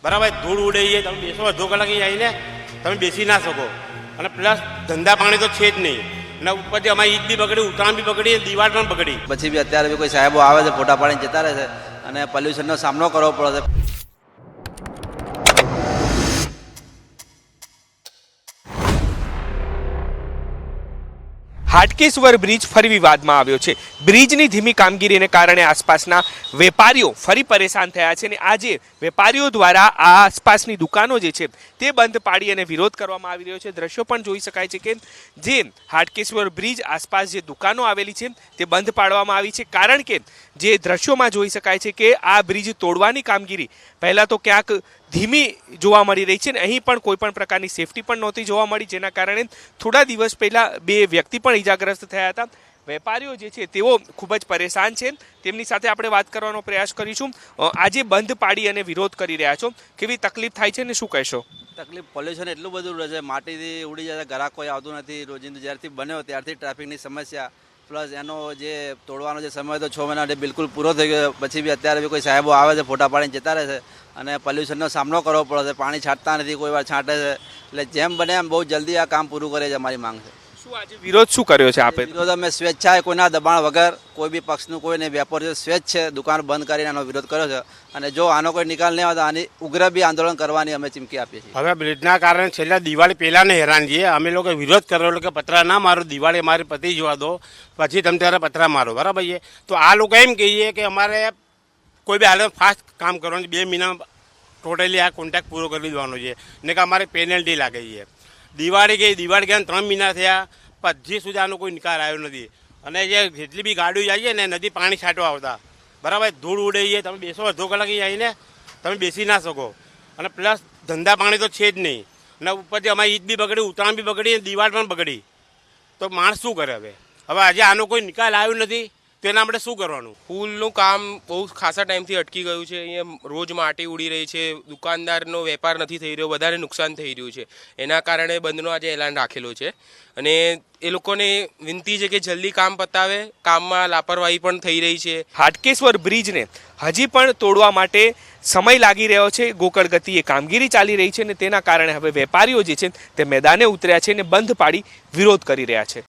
બરાબર, ધૂળ ઉડે છે, તમે બેસો અડધો કલાક અહીં આવીને તમે બેસી ના શકો. અને પ્લસ ધંધા પાણી તો છે જ નહીં, અને ઉપરથી અમારી ઈદ બી બગડી, ઉત્તરાયણ બી બગડી, દિવાળ પણ બગડી. પછી બી અત્યારે બી કોઈ સાહેબો આવે છે, ફોટા પાડીને જતા રહે છે અને પોલ્યુશનનો સામનો કરવો પડે છે. હાટકેશ્વર બ્રિજ ફરી વિવાદમાં આવ્યો છે. બ્રિજની ધીમી કામગીરીને કારણે આસપાસના વેપારીઓ ફરી પરેશાન થયા છે અને આજે વેપારીઓ દ્વારા આ આસપાસની દુકાનો જે છે તે બંધ પાડી અને વિરોધ કરવામાં આવી રહ્યો છે. દ્રશ્યો પણ જોઈ શકાય છે કે જે હાટકેશ્વર બ્રિજ આસપાસ જે દુકાનો આવેલી છે તે બંધ પાડવામાં આવી છે, કારણ કે જે દ્રશ્યોમાં જોઈ શકાય છે કે આ બ્રિજ તોડવાની કામગીરી પહેલાં તો ક્યાંક ધીમી જોવા મળી રહી છે અને અહીં પણ કોઈ પણ પ્રકારની સેફટી પણ નહોતી જોવા મળી, જેના કારણે થોડા દિવસ પહેલાં 2 વ્યક્તિ પણ ઇજાગ્રસ્ત થયા હતા. વેપારીઓ જે છે તેઓ ખૂબ જ પરેશાન છે, તેમની સાથે આપણે વાત કરવાનો પ્રયાસ કરીશું. આજે બંધ પાડી અને વિરોધ કરી રહ્યા છો, કેવી તકલીફ થાય છે ને શું કહેશો? તકલીફ પોલ્યુશન એટલું બધું રહે છે, માટીથી ઉડી જાય, ગ્રાહક કોઈ આવતું નથી. રોજિંદુ જ્યારથી બન્યો ત્યારથી ટ્રાફિકની સમસ્યા, પ્લસ એનો જે તોડવાનો જે સમય તો 6 મહિના બિલકુલ પૂરો થઈ ગયો. પછી બી અત્યારે બી કોઈ સાહેબો આવે છે, ફોટા પાડીને જતા રહે છે અને પોલ્યુશનનો સામનો કરવો પડે છે. પાણી છાંટતા નથી, કોઈ વાર છાંટે છે. એટલે જેમ બને એમ બહુ જલ્દી આ કામ પૂરું કરે છે અમારી માંગ છે. શું આજે વિરોધ શું કર્યો છે આપે? વિરોધ અમે સ્વેચ્છાએ, કોઈના દબાણ વગર, કોઈ બી પક્ષનું કોઈને વેપારી સ્વેચ્છ દુકાન બંધ કરીને આનો વિરોધ કર્યો છે અને જો આનો કોઈ નિકાલ નહીં આવે તો આની ઉગ્ર બી આંદોલન કરવાની અમે ચીમકી આપીએ છીએ. હવે બ્રિજના કારણે છેલ્લા દિવાળી પહેલાંને હેરાન છીએ. અમે લોકો વિરોધ કરેલો કે પતરા ના મારો, દિવાળી અમારી પતી જવા દો, પછી તમે ત્યારે પતરા મારો, બરાબર છે. તો આ લોકો એમ કહીએ કે અમારે કોઈ બી હાલત ફાસ્ટ કામ કરવાનું, 2 મહિના ટોટલી આ કોન્ટ્રાક્ટ પૂરો કરી દેવાનો છે ને કે અમારે પેનલ્ટી લાગે છે. દિવાળી ગયા 3 મહિના થયા, હજી સુધી આનો કોઈ નિકાલ આવ્યો નથી. અને જે જેટલી બી ગાડીઓ જાય છે ને નદી પાણી છાંટવા આવતા, બરાબર, ધૂળ ઉડે છે, તમે બેસો અડધો કલાક અહીં આવીને તમે બેસી ના શકો. અને પ્લસ ધંધા પાણી તો છે જ નહીં, અને ઉપરથી અમારી ઈદ બી બગડી, ઉત્તરાયણ બી બગડી, દિવાળ પણ બગડી. તો માણસ શું કરે હવે? હવે આજે આનો કોઈ નિકાલ આવ્યો નથી તો એના આપણે શું કરવાનું? પુલનું કામ બહુ ખાસા ટાઈમથી અટકી ગયું છે. અહીંયા રોજ માટી ઉડી રહી છે, દુકાનદારનો વેપાર નથી થઈ રહ્યો, બધાને નુકસાન થઈ રહ્યું છે. એના કારણે બંધનો આજે એલાન રાખેલો છે અને એ લોકોને વિનંતી છે કે જલ્દી કામ પતાવે. કામમાં લાપરવાહી પણ થઈ રહી છે. હાટકેશ્વર બ્રિજને હજી પણ તોડવા માટે સમય લાગી રહ્યો છે. ગોકળ ગતિએ કામગીરી ચાલી રહી છે અને તેના કારણે હવે વેપારીઓ જે છે તે મેદાને ઉતર્યા છે અને બંધ પાડી વિરોધ કરી રહ્યા છે.